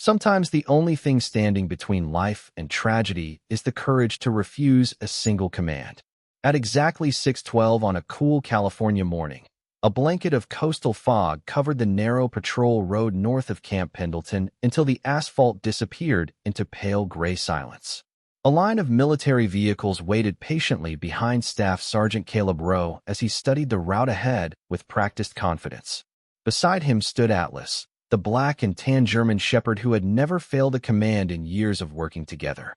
Sometimes the only thing standing between life and tragedy is the courage to refuse a single command. At exactly 6:12 on a cool California morning, a blanket of coastal fog covered the narrow patrol road north of Camp Pendleton until the asphalt disappeared into pale gray silence. A line of military vehicles waited patiently behind Staff Sergeant Caleb Rowe as he studied the route ahead with practiced confidence. Beside him stood Atlas, the black and tan German shepherd who had never failed a command in years of working together.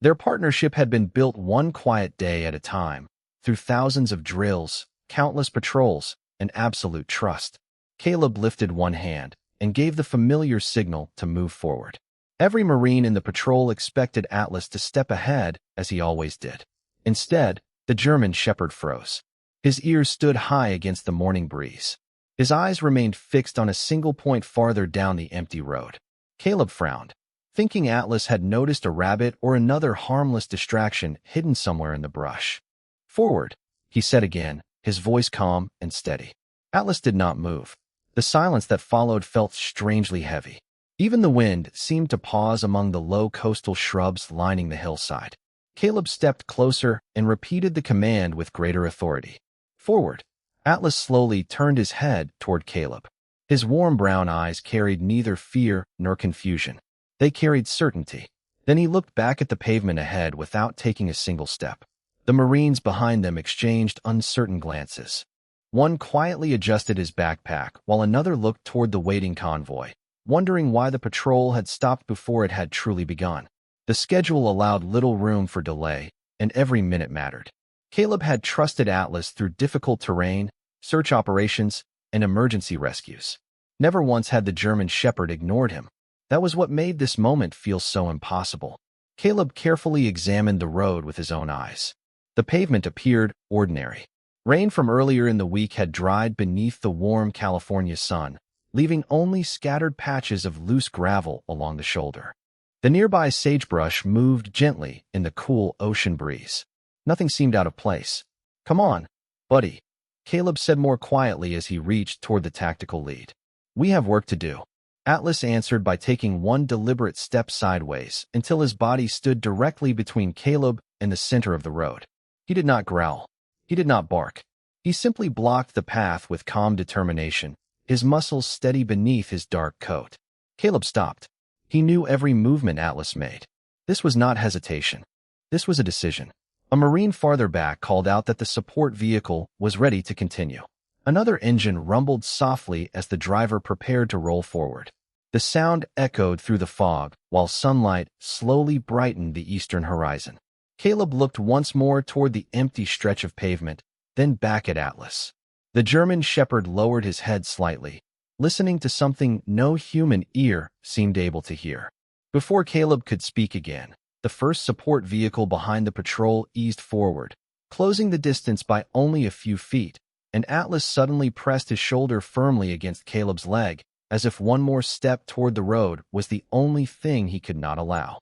Their partnership had been built one quiet day at a time, through thousands of drills, countless patrols, and absolute trust. Caleb lifted one hand and gave the familiar signal to move forward. Every Marine in the patrol expected Atlas to step ahead, as he always did. Instead, the German shepherd froze. His ears stood high against the morning breeze. His eyes remained fixed on a single point farther down the empty road. Caleb frowned, thinking Atlas had noticed a rabbit or another harmless distraction hidden somewhere in the brush. "Forward," he said again, his voice calm and steady. Atlas did not move. The silence that followed felt strangely heavy. Even the wind seemed to pause among the low coastal shrubs lining the hillside. Caleb stepped closer and repeated the command with greater authority. "Forward." Atlas slowly turned his head toward Caleb. His warm brown eyes carried neither fear nor confusion. They carried certainty. Then he looked back at the pavement ahead without taking a single step. The Marines behind them exchanged uncertain glances. One quietly adjusted his backpack while another looked toward the waiting convoy, wondering why the patrol had stopped before it had truly begun. The schedule allowed little room for delay, and every minute mattered. Caleb had trusted Atlas through difficult terrain, search operations, and emergency rescues. Never once had the German shepherd ignored him. That was what made this moment feel so impossible. Caleb carefully examined the road with his own eyes. The pavement appeared ordinary. Rain from earlier in the week had dried beneath the warm California sun, leaving only scattered patches of loose gravel along the shoulder. The nearby sagebrush moved gently in the cool ocean breeze. Nothing seemed out of place. "Come on, buddy," Caleb said more quietly as he reached toward the tactical lead. "We have work to do." Atlas answered by taking one deliberate step sideways until his body stood directly between Caleb and the center of the road. He did not growl. He did not bark. He simply blocked the path with calm determination, his muscles steady beneath his dark coat. Caleb stopped. He knew every movement Atlas made. This was not hesitation. This was a decision. A Marine farther back called out that the support vehicle was ready to continue. Another engine rumbled softly as the driver prepared to roll forward. The sound echoed through the fog while sunlight slowly brightened the eastern horizon. Caleb looked once more toward the empty stretch of pavement, then back at Atlas. The German shepherd lowered his head slightly, listening to something no human ear seemed able to hear. Before Caleb could speak again, the first support vehicle behind the patrol eased forward, closing the distance by only a few feet, and Atlas suddenly pressed his shoulder firmly against Caleb's leg, as if one more step toward the road was the only thing he could not allow.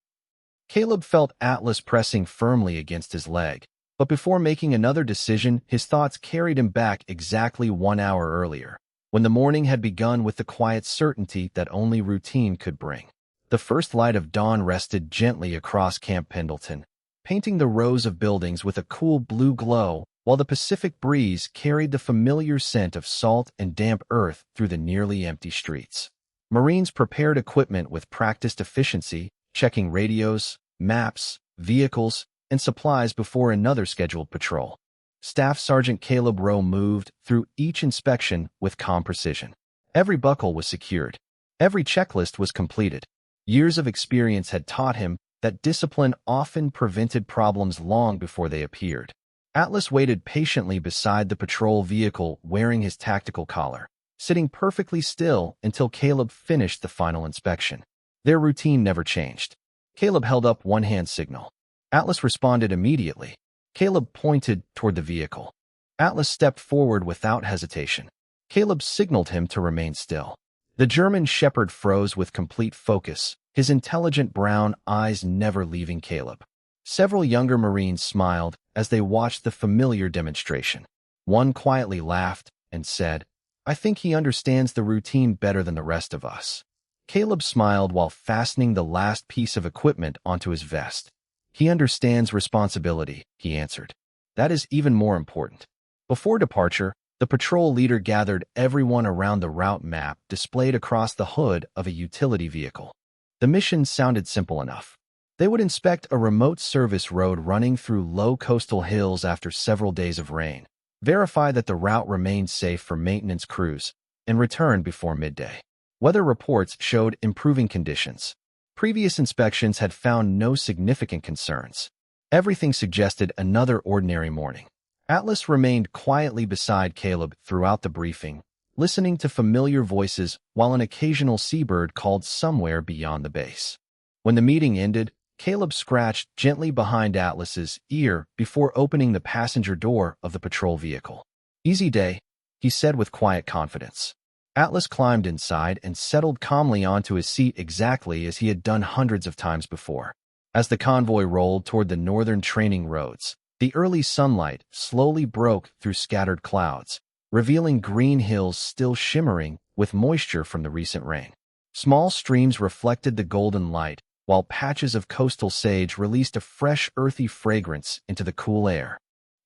Caleb felt Atlas pressing firmly against his leg, but before making another decision, his thoughts carried him back exactly 1 hour earlier, when the morning had begun with the quiet certainty that only routine could bring. The first light of dawn rested gently across Camp Pendleton, painting the rows of buildings with a cool blue glow, while the Pacific breeze carried the familiar scent of salt and damp earth through the nearly empty streets. Marines prepared equipment with practiced efficiency, checking radios, maps, vehicles, and supplies before another scheduled patrol. Staff Sergeant Caleb Rowe moved through each inspection with calm precision. Every buckle was secured. Every checklist was completed. Years of experience had taught him that discipline often prevented problems long before they appeared. Atlas waited patiently beside the patrol vehicle wearing his tactical collar, sitting perfectly still until Caleb finished the final inspection. Their routine never changed. Caleb held up one hand signal. Atlas responded immediately. Caleb pointed toward the vehicle. Atlas stepped forward without hesitation. Caleb signaled him to remain still. The German shepherd froze with complete focus, his intelligent brown eyes never leaving Caleb. Several younger Marines smiled as they watched the familiar demonstration. One quietly laughed and said, "I think he understands the routine better than the rest of us." Caleb smiled while fastening the last piece of equipment onto his vest. He understands responsibility, he answered. That is even more important. Before departure, the patrol leader gathered everyone around the route map displayed across the hood of a utility vehicle. The mission sounded simple enough. They would inspect a remote service road running through low coastal hills after several days of rain, verify that the route remained safe for maintenance crews, and return before midday. Weather reports showed improving conditions. Previous inspections had found no significant concerns. Everything suggested another ordinary morning. Atlas remained quietly beside Caleb throughout the briefing, listening to familiar voices while an occasional seabird called somewhere beyond the base. When the meeting ended, Caleb scratched gently behind Atlas's ear before opening the passenger door of the patrol vehicle. "Easy day," he said with quiet confidence. Atlas climbed inside and settled calmly onto his seat exactly as he had done hundreds of times before. As the convoy rolled toward the northern training roads, the early sunlight slowly broke through scattered clouds, revealing green hills still shimmering with moisture from the recent rain. Small streams reflected the golden light, while patches of coastal sage released a fresh, earthy fragrance into the cool air.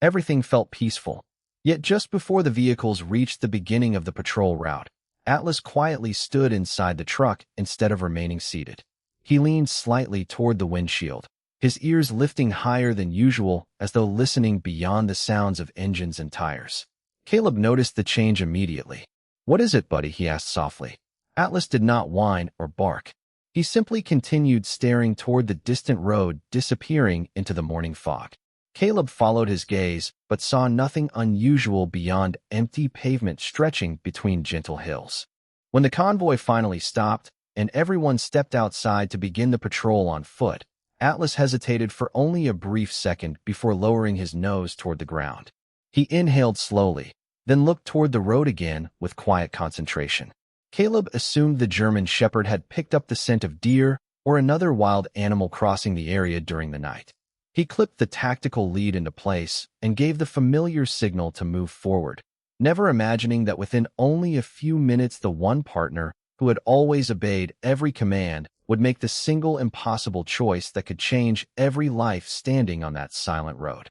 Everything felt peaceful. Yet just before the vehicles reached the beginning of the patrol route, Atlas quietly stood inside the truck instead of remaining seated. He leaned slightly toward the windshield, his ears lifting higher than usual as though listening beyond the sounds of engines and tires. Caleb noticed the change immediately. "What is it, buddy?" he asked softly. Atlas did not whine or bark. He simply continued staring toward the distant road disappearing into the morning fog. Caleb followed his gaze, but saw nothing unusual beyond empty pavement stretching between gentle hills. When the convoy finally stopped, and everyone stepped outside to begin the patrol on foot, Atlas hesitated for only a brief second before lowering his nose toward the ground. He inhaled slowly, then looked toward the road again with quiet concentration. Caleb assumed the German shepherd had picked up the scent of deer or another wild animal crossing the area during the night. He clipped the tactical lead into place and gave the familiar signal to move forward, never imagining that within only a few minutes the one partner who had always obeyed every command would make the single impossible choice that could change every life standing on that silent road.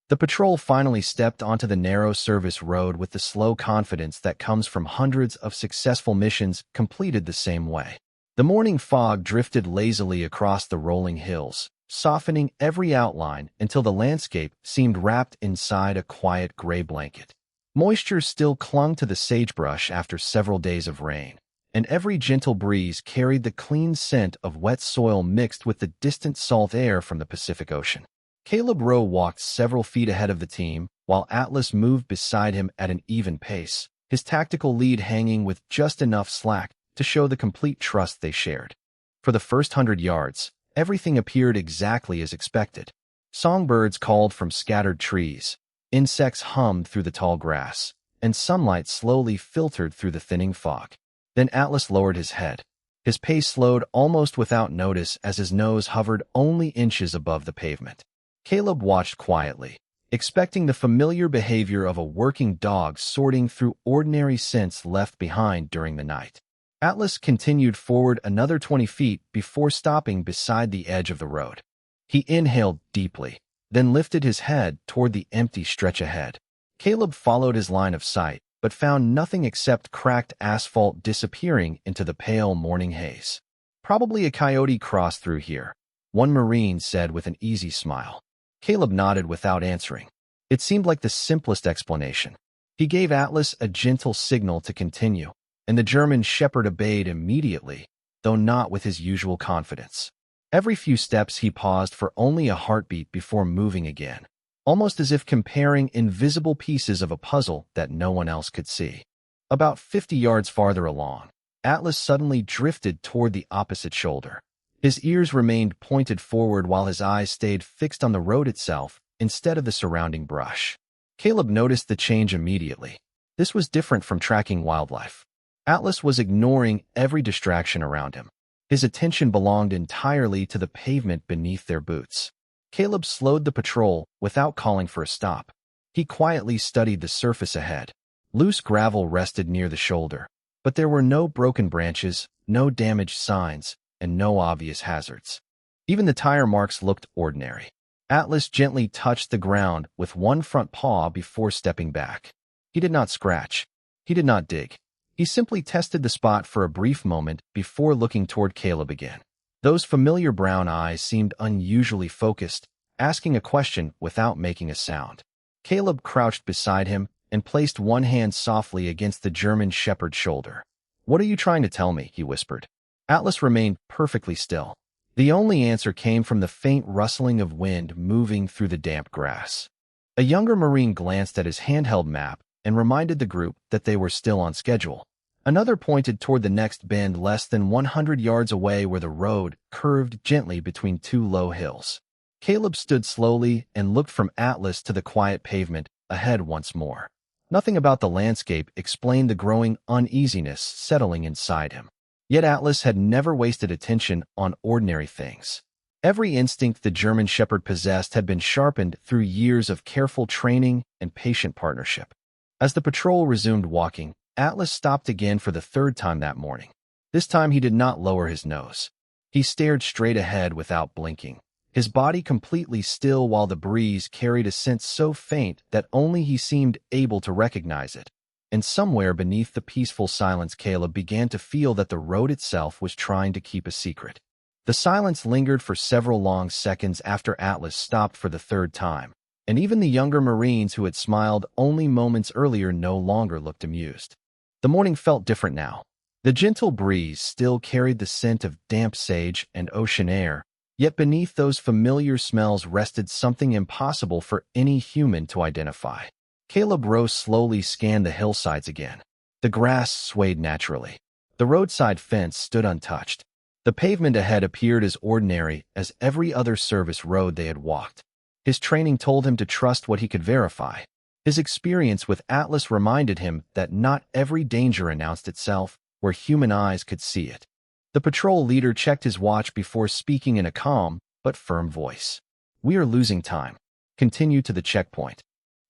The patrol finally stepped onto the narrow service road with the slow confidence that comes from hundreds of successful missions completed the same way. The morning fog drifted lazily across the rolling hills, softening every outline until the landscape seemed wrapped inside a quiet gray blanket. Moisture still clung to the sagebrush after several days of rain, and every gentle breeze carried the clean scent of wet soil mixed with the distant salt air from the Pacific Ocean. Caleb Rowe walked several feet ahead of the team, while Atlas moved beside him at an even pace, his tactical lead hanging with just enough slack to show the complete trust they shared. For the first 100 yards, everything appeared exactly as expected. Songbirds called from scattered trees, insects hummed through the tall grass, and sunlight slowly filtered through the thinning fog. Then Atlas lowered his head. His pace slowed almost without notice as his nose hovered only inches above the pavement. Caleb watched quietly, expecting the familiar behavior of a working dog sorting through ordinary scents left behind during the night. Atlas continued forward another 20 feet before stopping beside the edge of the road. He inhaled deeply, then lifted his head toward the empty stretch ahead. Caleb followed his line of sight, but found nothing except cracked asphalt disappearing into the pale morning haze. "Probably a coyote crossed through here," one Marine said with an easy smile. Caleb nodded without answering. It seemed like the simplest explanation. He gave Atlas a gentle signal to continue, and the German shepherd obeyed immediately, though not with his usual confidence. Every few steps he paused for only a heartbeat before moving again, almost as if comparing invisible pieces of a puzzle that no one else could see. About 50 yards farther along, Atlas suddenly drifted toward the opposite shoulder. His ears remained pointed forward while his eyes stayed fixed on the road itself instead of the surrounding brush. Caleb noticed the change immediately. This was different from tracking wildlife. Atlas was ignoring every distraction around him. His attention belonged entirely to the pavement beneath their boots. Caleb slowed the patrol without calling for a stop. He quietly studied the surface ahead. Loose gravel rested near the shoulder, But there were no broken branches, no damaged signs, and no obvious hazards. Even the tire marks looked ordinary. Atlas gently touched the ground with one front paw before stepping back. He did not scratch. He did not dig. He simply tested the spot for a brief moment before looking toward Caleb again. Those familiar brown eyes seemed unusually focused, asking a question without making a sound. Caleb crouched beside him and placed one hand softly against the German shepherd's shoulder. "What are you trying to tell me?" he whispered. Atlas remained perfectly still. The only answer came from the faint rustling of wind moving through the damp grass. A younger Marine glanced at his handheld map and reminded the group that they were still on schedule. Another pointed toward the next bend less than 100 yards away where the road curved gently between two low hills. Caleb stood slowly and looked from Atlas to the quiet pavement ahead once more. Nothing about the landscape explained the growing uneasiness settling inside him. Yet Atlas had never wasted attention on ordinary things. Every instinct the German shepherd possessed had been sharpened through years of careful training and patient partnership. As the patrol resumed walking, Atlas stopped again for the third time that morning. This time he did not lower his nose. He stared straight ahead without blinking, his body completely still while the breeze carried a scent so faint that only he seemed able to recognize it. And somewhere beneath the peaceful silence, Caleb began to feel that the road itself was trying to keep a secret. The silence lingered for several long seconds after Atlas stopped for the third time, and even the younger Marines who had smiled only moments earlier no longer looked amused. The morning felt different now. The gentle breeze still carried the scent of damp sage and ocean air, yet beneath those familiar smells rested something impossible for any human to identify. Caleb rose slowly, scanned the hillsides again. The grass swayed naturally. The roadside fence stood untouched. The pavement ahead appeared as ordinary as every other service road they had walked. His training told him to trust what he could verify. His experience with Atlas reminded him that not every danger announced itself where human eyes could see it. The patrol leader checked his watch before speaking in a calm but firm voice. "We are losing time. Continue to the checkpoint."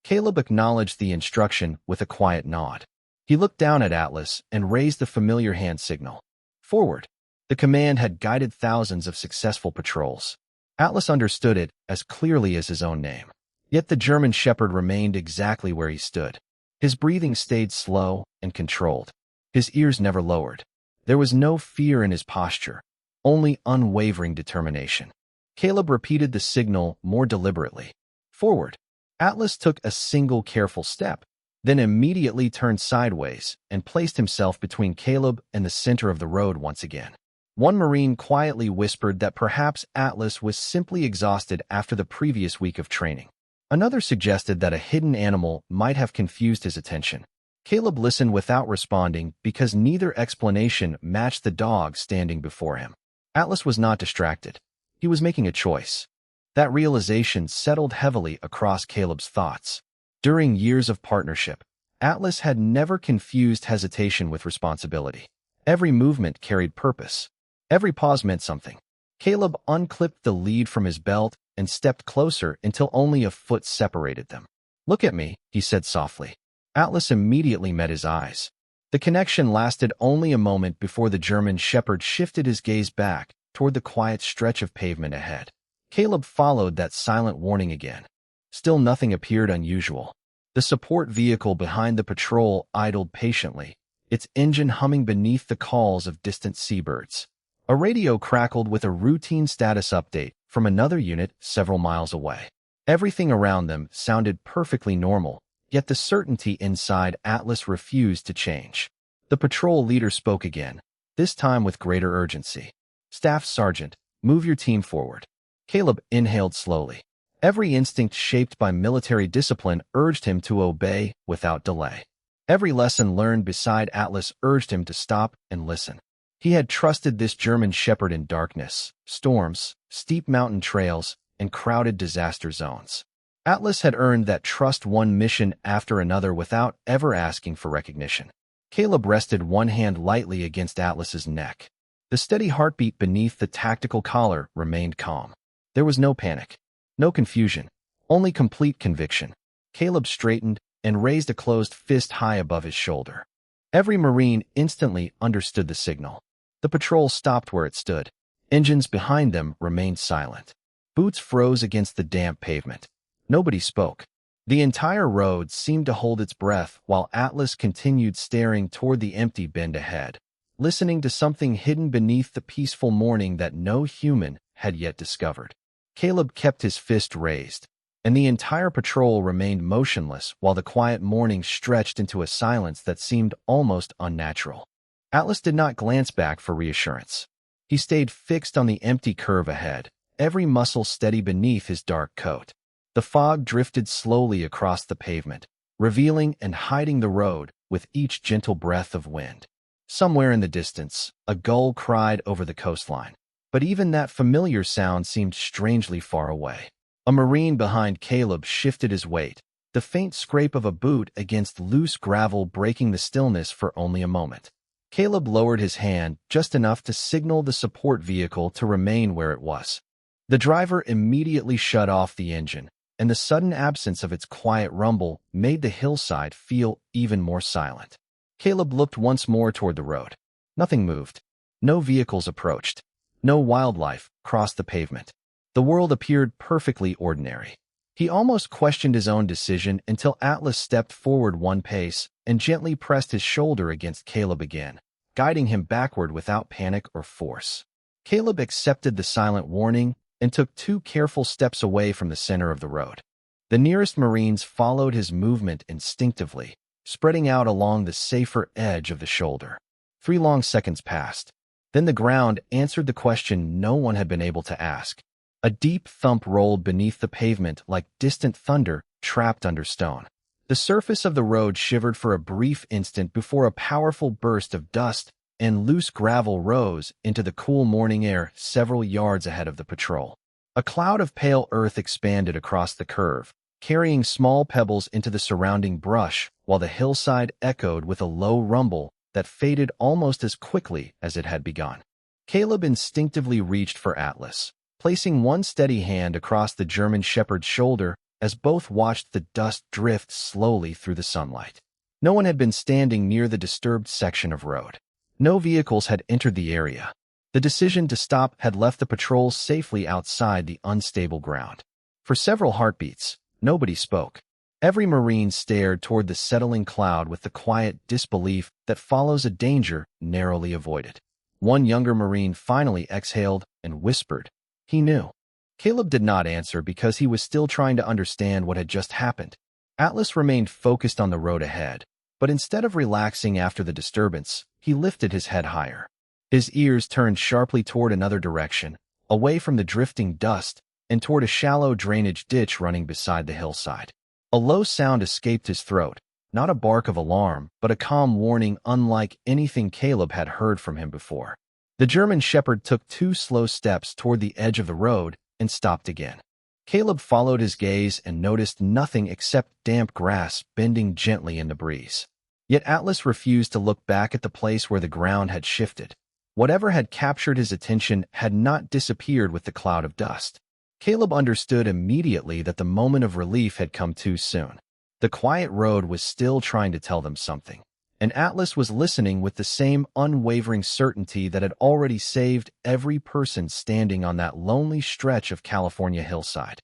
Caleb acknowledged the instruction with a quiet nod. He looked down at Atlas and raised the familiar hand signal. Forward. The command had guided thousands of successful patrols. Atlas understood it as clearly as his own name. Yet the German shepherd remained exactly where he stood. His breathing stayed slow and controlled. His ears never lowered. There was no fear in his posture, only unwavering determination. Caleb repeated the signal more deliberately. Forward. Atlas took a single careful step, then immediately turned sideways and placed himself between Caleb and the center of the road once again. One Marine quietly whispered that perhaps Atlas was simply exhausted after the previous week of training. Another suggested that a hidden animal might have confused his attention. Caleb listened without responding because neither explanation matched the dog standing before him. Atlas was not distracted. He was making a choice. That realization settled heavily across Caleb's thoughts. During years of partnership, Atlas had never confused hesitation with responsibility. Every movement carried purpose. Every pause meant something. Caleb unclipped the lead from his belt and stepped closer until only a foot separated them. "Look at me," he said softly. Atlas immediately met his eyes. The connection lasted only a moment before the German shepherd shifted his gaze back toward the quiet stretch of pavement ahead. Caleb followed that silent warning again. Still nothing appeared unusual. The support vehicle behind the patrol idled patiently, its engine humming beneath the calls of distant seabirds. A radio crackled with a routine status update from another unit several miles away. Everything around them sounded perfectly normal, yet the certainty inside Atlas refused to change. The patrol leader spoke again, this time with greater urgency. "Staff Sergeant, move your team forward." Caleb inhaled slowly. Every instinct shaped by military discipline urged him to obey without delay. Every lesson learned beside Atlas urged him to stop and listen. He had trusted this German shepherd in darkness, storms, steep mountain trails, and crowded disaster zones. Atlas had earned that trust one mission after another without ever asking for recognition. Caleb rested one hand lightly against Atlas's neck. The steady heartbeat beneath the tactical collar remained calm. There was no panic, no confusion, only complete conviction. Caleb straightened and raised a closed fist high above his shoulder. Every Marine instantly understood the signal. The patrol stopped where it stood. Engines behind them remained silent. Boots froze against the damp pavement. Nobody spoke. The entire road seemed to hold its breath while Atlas continued staring toward the empty bend ahead, listening to something hidden beneath the peaceful morning that no human had yet discovered. Caleb kept his fist raised, and the entire patrol remained motionless while the quiet morning stretched into a silence that seemed almost unnatural. Atlas did not glance back for reassurance. He stayed fixed on the empty curve ahead, every muscle steady beneath his dark coat. The fog drifted slowly across the pavement, revealing and hiding the road with each gentle breath of wind. Somewhere in the distance, a gull cried over the coastline, but even that familiar sound seemed strangely far away. A Marine behind Caleb shifted his weight, the faint scrape of a boot against loose gravel breaking the stillness for only a moment. Caleb lowered his hand just enough to signal the support vehicle to remain where it was. The driver immediately shut off the engine, and the sudden absence of its quiet rumble made the hillside feel even more silent. Caleb looked once more toward the road. Nothing moved. No vehicles approached. No wildlife crossed the pavement. The world appeared perfectly ordinary. He almost questioned his own decision until Atlas stepped forward one pace and gently pressed his shoulder against Caleb again, guiding him backward without panic or force. Caleb accepted the silent warning and took 2 careful steps away from the center of the road. The nearest Marines followed his movement instinctively, spreading out along the safer edge of the shoulder. 3 long seconds passed. Then the ground answered the question no one had been able to ask. A deep thump rolled beneath the pavement like distant thunder trapped under stone. The surface of the road shivered for a brief instant before a powerful burst of dust and loose gravel rose into the cool morning air several yards ahead of the patrol. A cloud of pale earth expanded across the curve, carrying small pebbles into the surrounding brush, while the hillside echoed with a low rumble that faded almost as quickly as it had begun. Caleb instinctively reached for Atlas, placing one steady hand across the German shepherd's shoulder as both watched the dust drift slowly through the sunlight. No one had been standing near the disturbed section of road. No vehicles had entered the area. The decision to stop had left the patrol safely outside the unstable ground. For several heartbeats, nobody spoke. Every Marine stared toward the settling cloud with the quiet disbelief that follows a danger narrowly avoided. One younger Marine finally exhaled and whispered. He knew. Caleb did not answer because he was still trying to understand what had just happened. Atlas remained focused on the road ahead, but instead of relaxing after the disturbance, he lifted his head higher. His ears turned sharply toward another direction, away from the drifting dust, and toward a shallow drainage ditch running beside the hillside. A low sound escaped his throat, not a bark of alarm, but a calm warning unlike anything Caleb had heard from him before. The German shepherd took 2 slow steps toward the edge of the road and stopped again. Caleb followed his gaze and noticed nothing except damp grass bending gently in the breeze. Yet Atlas refused to look back at the place where the ground had shifted. Whatever had captured his attention had not disappeared with the cloud of dust. Caleb understood immediately that the moment of relief had come too soon. The quiet road was still trying to tell them something, and Atlas was listening with the same unwavering certainty that had already saved every person standing on that lonely stretch of California hillside.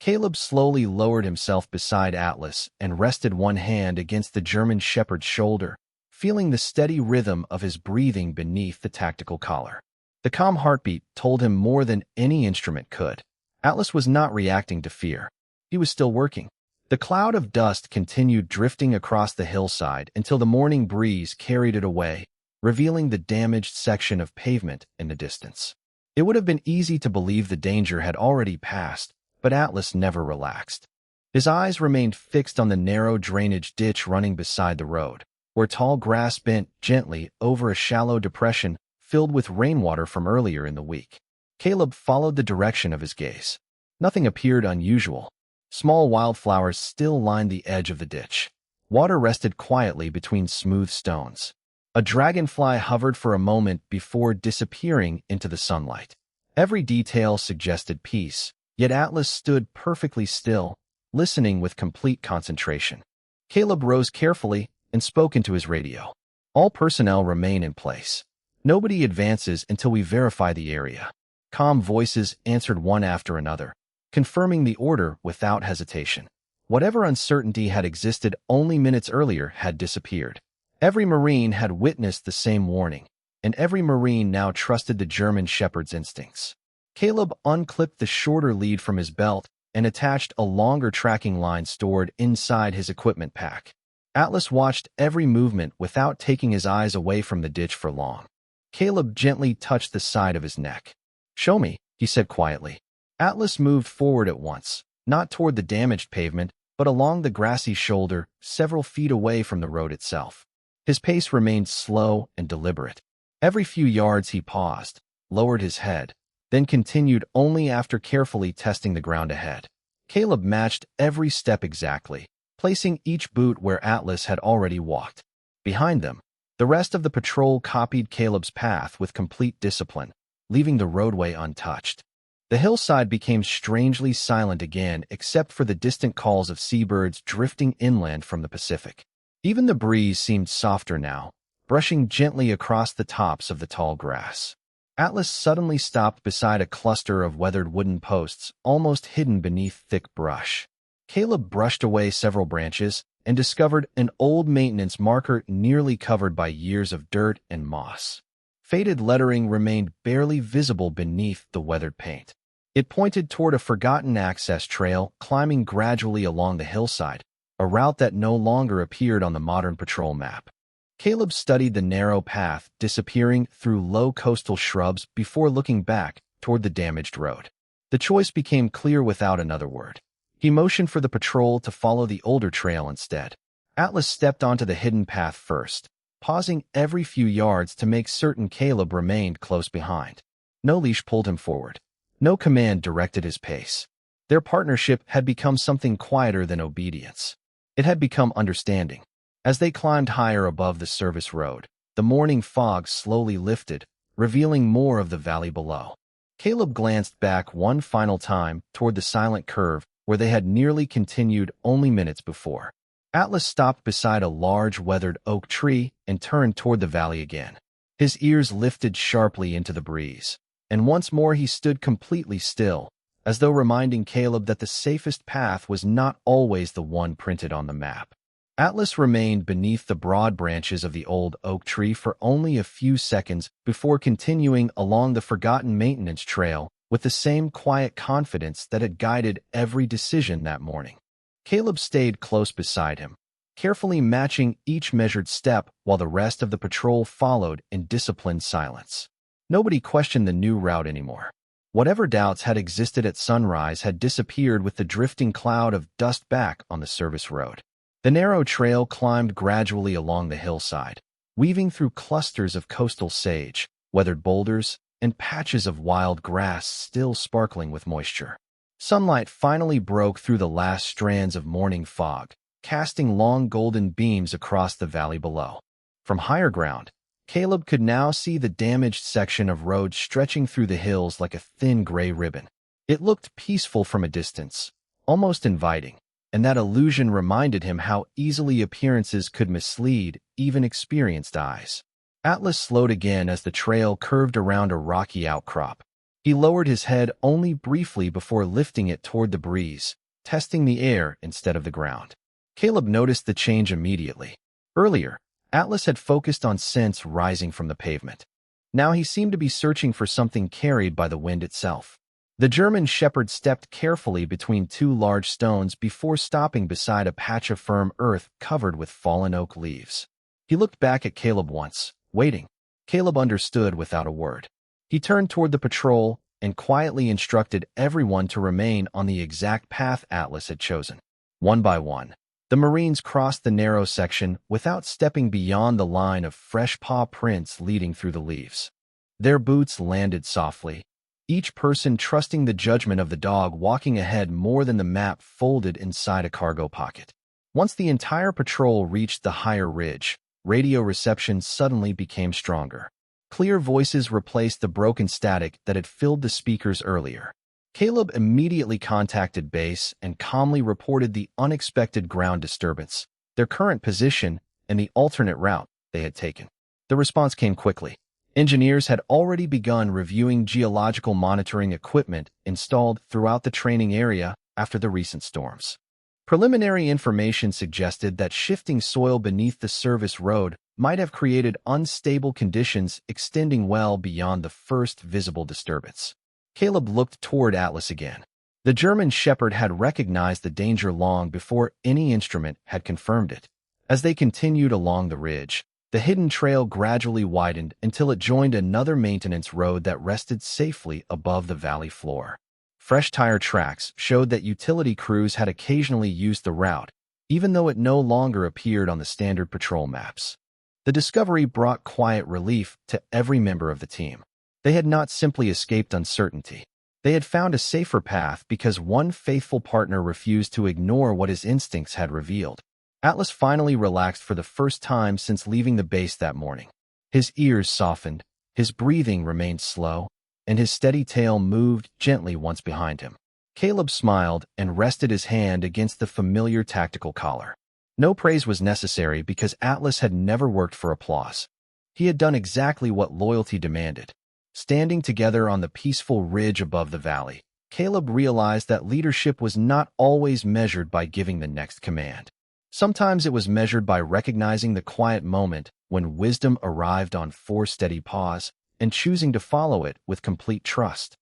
Caleb slowly lowered himself beside Atlas and rested one hand against the German shepherd's shoulder, feeling the steady rhythm of his breathing beneath the tactical collar. The calm heartbeat told him more than any instrument could. Atlas was not reacting to fear. He was still working. The cloud of dust continued drifting across the hillside until the morning breeze carried it away, revealing the damaged section of pavement in the distance. It would have been easy to believe the danger had already passed, but Atlas never relaxed. His eyes remained fixed on the narrow drainage ditch running beside the road, where tall grass bent gently over a shallow depression filled with rainwater from earlier in the week. Caleb followed the direction of his gaze. Nothing appeared unusual. Small wildflowers still lined the edge of the ditch. Water rested quietly between smooth stones. A dragonfly hovered for a moment before disappearing into the sunlight. Every detail suggested peace, yet Atlas stood perfectly still, listening with complete concentration. Caleb rose carefully and spoke into his radio. All personnel remain in place. Nobody advances until we verify the area. Calm voices answered one after another, confirming the order without hesitation. Whatever uncertainty had existed only minutes earlier had disappeared. Every Marine had witnessed the same warning, and every Marine now trusted the German shepherd's instincts. Caleb unclipped the shorter lead from his belt and attached a longer tracking line stored inside his equipment pack. Atlas watched every movement without taking his eyes away from the ditch for long. Caleb gently touched the side of his neck. "Show me," he said quietly. Atlas moved forward at once, not toward the damaged pavement, but along the grassy shoulder, several feet away from the road itself. His pace remained slow and deliberate. Every few yards he paused, lowered his head, then continued only after carefully testing the ground ahead. Caleb matched every step exactly, placing each boot where Atlas had already walked. Behind them, the rest of the patrol copied Caleb's path with complete discipline, leaving the roadway untouched. The hillside became strangely silent again except for the distant calls of seabirds drifting inland from the Pacific. Even the breeze seemed softer now, brushing gently across the tops of the tall grass. Atlas suddenly stopped beside a cluster of weathered wooden posts, almost hidden beneath thick brush. Caleb brushed away several branches and discovered an old maintenance marker nearly covered by years of dirt and moss. Faded lettering remained barely visible beneath the weathered paint. It pointed toward a forgotten access trail climbing gradually along the hillside, a route that no longer appeared on the modern patrol map. Caleb studied the narrow path disappearing through low coastal shrubs before looking back toward the damaged road. The choice became clear without another word. He motioned for the patrol to follow the older trail instead. Atlas stepped onto the hidden path first, pausing every few yards to make certain Caleb remained close behind. No leash pulled him forward. No command directed his pace. Their partnership had become something quieter than obedience. It had become understanding. As they climbed higher above the service road, the morning fog slowly lifted, revealing more of the valley below. Caleb glanced back one final time toward the silent curve where they had nearly continued only minutes before. Atlas stopped beside a large weathered oak tree and turned toward the valley again. His ears lifted sharply into the breeze, and once more he stood completely still, as though reminding Caleb that the safest path was not always the one printed on the map. Atlas remained beneath the broad branches of the old oak tree for only a few seconds before continuing along the forgotten maintenance trail with the same quiet confidence that had guided every decision that morning. Caleb stayed close beside him, carefully matching each measured step while the rest of the patrol followed in disciplined silence. Nobody questioned the new route anymore. Whatever doubts had existed at sunrise had disappeared with the drifting cloud of dust back on the service road. The narrow trail climbed gradually along the hillside, weaving through clusters of coastal sage, weathered boulders, and patches of wild grass still sparkling with moisture. Sunlight finally broke through the last strands of morning fog, casting long golden beams across the valley below. From higher ground, Caleb could now see the damaged section of road stretching through the hills like a thin gray ribbon. It looked peaceful from a distance, almost inviting, and that illusion reminded him how easily appearances could mislead even experienced eyes. Atlas slowed again as the trail curved around a rocky outcrop. He lowered his head only briefly before lifting it toward the breeze, testing the air instead of the ground. Caleb noticed the change immediately. Earlier, Atlas had focused on scents rising from the pavement. Now he seemed to be searching for something carried by the wind itself. The German shepherd stepped carefully between two large stones before stopping beside a patch of firm earth covered with fallen oak leaves. He looked back at Caleb once, waiting. Caleb understood without a word. He turned toward the patrol and quietly instructed everyone to remain on the exact path Atlas had chosen. One by one, the Marines crossed the narrow section without stepping beyond the line of fresh paw prints leading through the leaves. Their boots landed softly, each person trusting the judgment of the dog walking ahead more than the map folded inside a cargo pocket. Once the entire patrol reached the higher ridge, radio reception suddenly became stronger. Clear voices replaced the broken static that had filled the speakers earlier. Caleb immediately contacted base and calmly reported the unexpected ground disturbance, their current position, and the alternate route. they had taken. The response came quickly. Engineers had already begun reviewing geological monitoring equipment installed throughout the training area after the recent storms. Preliminary information suggested that shifting soil beneath the service road might have created unstable conditions extending well beyond the first visible disturbance. Caleb looked toward Atlas again. The German shepherd had recognized the danger long before any instrument had confirmed it. As they continued along the ridge, the hidden trail gradually widened until it joined another maintenance road that rested safely above the valley floor. Fresh tire tracks showed that utility crews had occasionally used the route, even though it no longer appeared on the standard patrol maps. The discovery brought quiet relief to every member of the team. They had not simply escaped uncertainty. They had found a safer path because one faithful partner refused to ignore what his instincts had revealed. Atlas finally relaxed for the first time since leaving the base that morning. His ears softened, his breathing remained slow, and his steady tail moved gently once behind him. Caleb smiled and rested his hand against the familiar tactical collar. No praise was necessary because Atlas had never worked for applause. He had done exactly what loyalty demanded. Standing together on the peaceful ridge above the valley, Caleb realized that leadership was not always measured by giving the next command. Sometimes it was measured by recognizing the quiet moment when wisdom arrived on 4 steady paws and choosing to follow it with complete trust.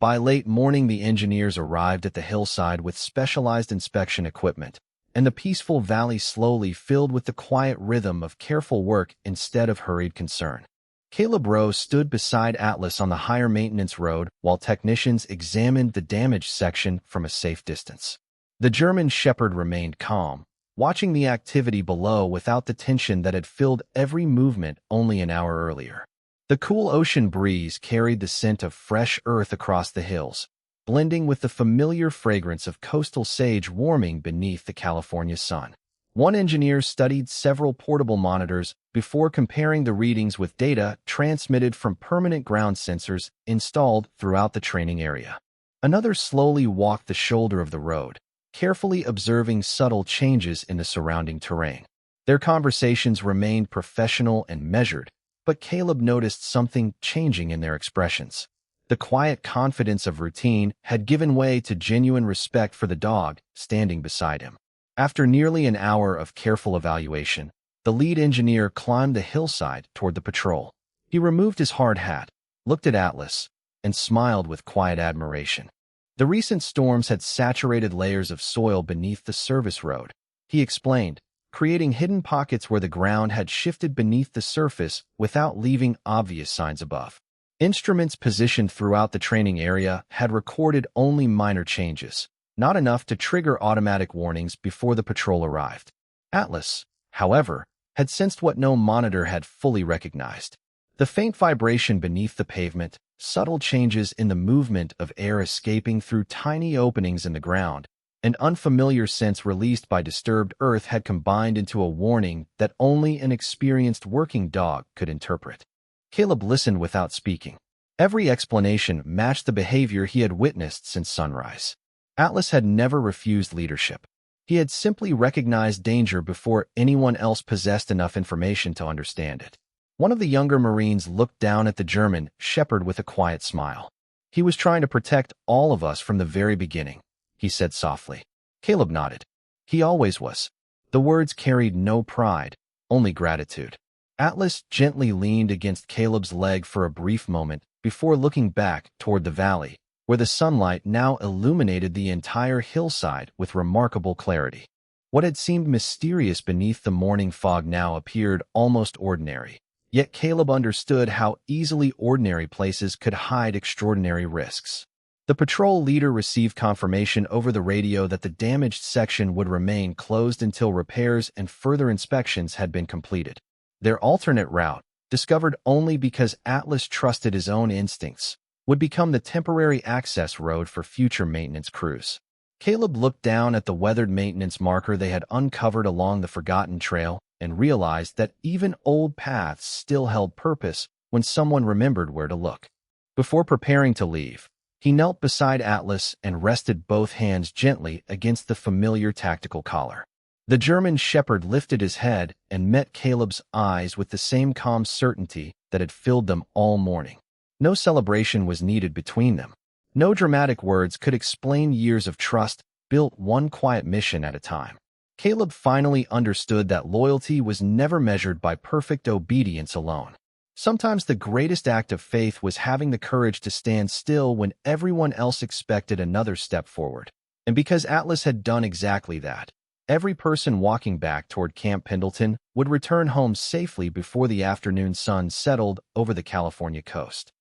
By late morning, the engineers arrived at the hillside with specialized inspection equipment, and the peaceful valley slowly filled with the quiet rhythm of careful work instead of hurried concern. Caleb Rose stood beside Atlas on the higher maintenance road while technicians examined the damaged section from a safe distance. The German shepherd remained calm, watching the activity below without the tension that had filled every movement only an hour earlier. The cool ocean breeze carried the scent of fresh earth across the hills, blending with the familiar fragrance of coastal sage warming beneath the California sun. One engineer studied several portable monitors before comparing the readings with data transmitted from permanent ground sensors installed throughout the training area. Another slowly walked the shoulder of the road, carefully observing subtle changes in the surrounding terrain. Their conversations remained professional and measured, but Caleb noticed something changing in their expressions. The quiet confidence of routine had given way to genuine respect for the dog standing beside him. After nearly an hour of careful evaluation, the lead engineer climbed the hillside toward the patrol. He removed his hard hat, looked at Atlas, and smiled with quiet admiration. The recent storms had saturated layers of soil beneath the service road, he explained, creating hidden pockets where the ground had shifted beneath the surface without leaving obvious signs above. Instruments positioned throughout the training area had recorded only minor changes, not enough to trigger automatic warnings before the patrol arrived. Atlas, however, had sensed what no monitor had fully recognized. The faint vibration beneath the pavement, subtle changes in the movement of air escaping through tiny openings in the ground, an unfamiliar sense released by disturbed earth had combined into a warning that only an experienced working dog could interpret. Caleb listened without speaking. Every explanation matched the behavior he had witnessed since sunrise. Atlas had never refused leadership. He had simply recognized danger before anyone else possessed enough information to understand it. One of the younger Marines looked down at the German shepherd with a quiet smile. "He was trying to protect all of us from the very beginning," he said softly. Caleb nodded. "He always was." The words carried no pride, only gratitude. Atlas gently leaned against Caleb's leg for a brief moment before looking back toward the valley, where the sunlight now illuminated the entire hillside with remarkable clarity. What had seemed mysterious beneath the morning fog now appeared almost ordinary. Yet Caleb understood how easily ordinary places could hide extraordinary risks. The patrol leader received confirmation over the radio that the damaged section would remain closed until repairs and further inspections had been completed. Their alternate route, discovered only because Atlas trusted his own instincts, would become the temporary access road for future maintenance crews. Caleb looked down at the weathered maintenance marker they had uncovered along the forgotten trail and realized that even old paths still held purpose when someone remembered where to look. Before preparing to leave, he knelt beside Atlas and rested both hands gently against the familiar tactical collar. The German shepherd lifted his head and met Caleb's eyes with the same calm certainty that had filled them all morning. No celebration was needed between them. No dramatic words could explain years of trust built one quiet mission at a time. Caleb finally understood that loyalty was never measured by perfect obedience alone. Sometimes the greatest act of faith was having the courage to stand still when everyone else expected another step forward. And because Atlas had done exactly that, every person walking back toward Camp Pendleton would return home safely before the afternoon sun settled over the California coast.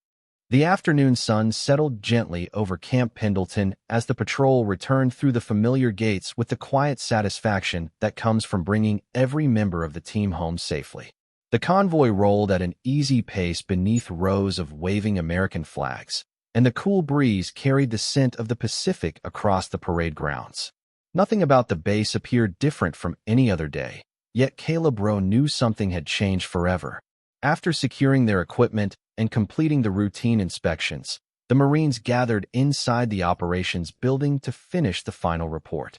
The afternoon sun settled gently over Camp Pendleton as the patrol returned through the familiar gates with the quiet satisfaction that comes from bringing every member of the team home safely. The convoy rolled at an easy pace beneath rows of waving American flags, and the cool breeze carried the scent of the Pacific across the parade grounds. Nothing about the base appeared different from any other day, yet Caleb Rowe knew something had changed forever. After securing their equipment and completing the routine inspections, the Marines gathered inside the operations building to finish the final report.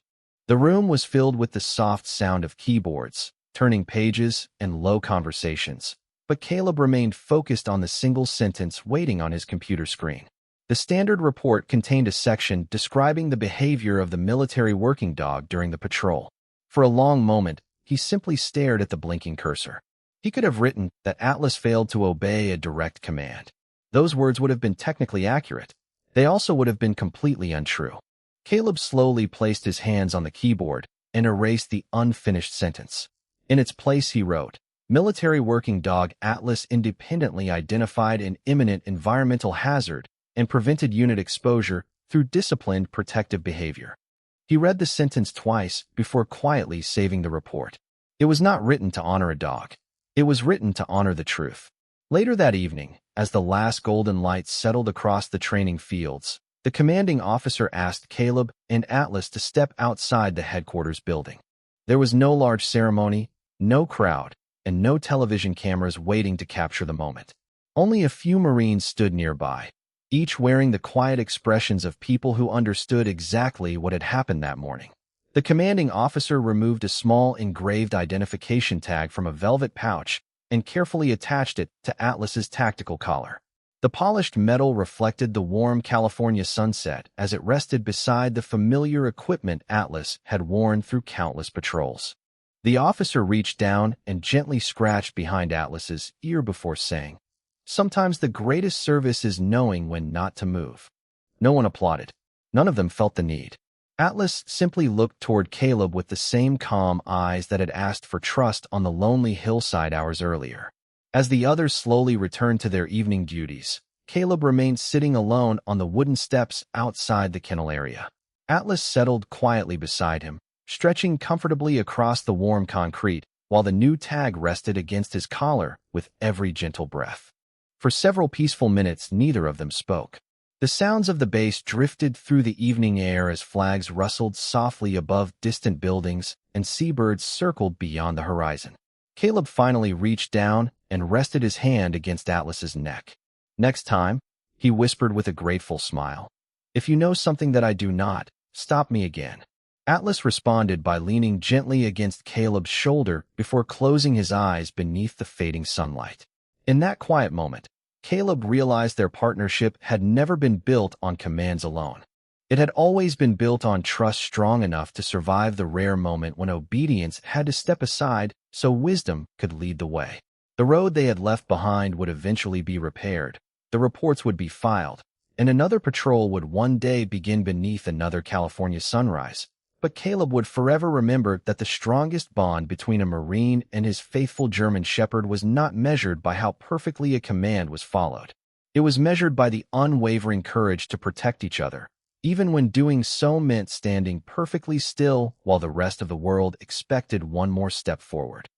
The room was filled with the soft sound of keyboards, turning pages, and low conversations, but Caleb remained focused on the single sentence waiting on his computer screen. The standard report contained a section describing the behavior of the military working dog during the patrol. For a long moment, he simply stared at the blinking cursor. He could have written that Atlas failed to obey a direct command. Those words would have been technically accurate. They also would have been completely untrue. Caleb slowly placed his hands on the keyboard and erased the unfinished sentence. In its place, he wrote, "Military working dog Atlas independently identified an imminent environmental hazard and prevented unit exposure through disciplined protective behavior." He read the sentence twice before quietly saving the report. It was not written to honor a dog. It was written to honor the truth. Later that evening, as the last golden lights settled across the training fields, the commanding officer asked Caleb and Atlas to step outside the headquarters building. There was no large ceremony, no crowd, and no television cameras waiting to capture the moment. Only a few Marines stood nearby, each wearing the quiet expressions of people who understood exactly what had happened that morning. The commanding officer removed a small engraved identification tag from a velvet pouch and carefully attached it to Atlas's tactical collar. The polished metal reflected the warm California sunset as it rested beside the familiar equipment Atlas had worn through countless patrols. The officer reached down and gently scratched behind Atlas's ear before saying, "Sometimes the greatest service is knowing when not to move." No one applauded. None of them felt the need. Atlas simply looked toward Caleb with the same calm eyes that had asked for trust on the lonely hillside hours earlier. As the others slowly returned to their evening duties, Caleb remained sitting alone on the wooden steps outside the kennel area. Atlas settled quietly beside him, stretching comfortably across the warm concrete, while the new tag rested against his collar with every gentle breath. For several peaceful minutes, neither of them spoke. The sounds of the base drifted through the evening air as flags rustled softly above distant buildings and seabirds circled beyond the horizon. Caleb finally reached down and rested his hand against Atlas's neck. "Next time," he whispered with a grateful smile, "if you know something that I do not, stop me again." Atlas responded by leaning gently against Caleb's shoulder before closing his eyes beneath the fading sunlight. In that quiet moment, Caleb realized their partnership had never been built on commands alone. It had always been built on trust strong enough to survive the rare moment when obedience had to step aside so wisdom could lead the way. The road they had left behind would eventually be repaired, the reports would be filed, and another patrol would one day begin beneath another California sunrise. But Caleb would forever remember that the strongest bond between a Marine and his faithful German shepherd was not measured by how perfectly a command was followed. It was measured by the unwavering courage to protect each other, even when doing so meant standing perfectly still while the rest of the world expected one more step forward.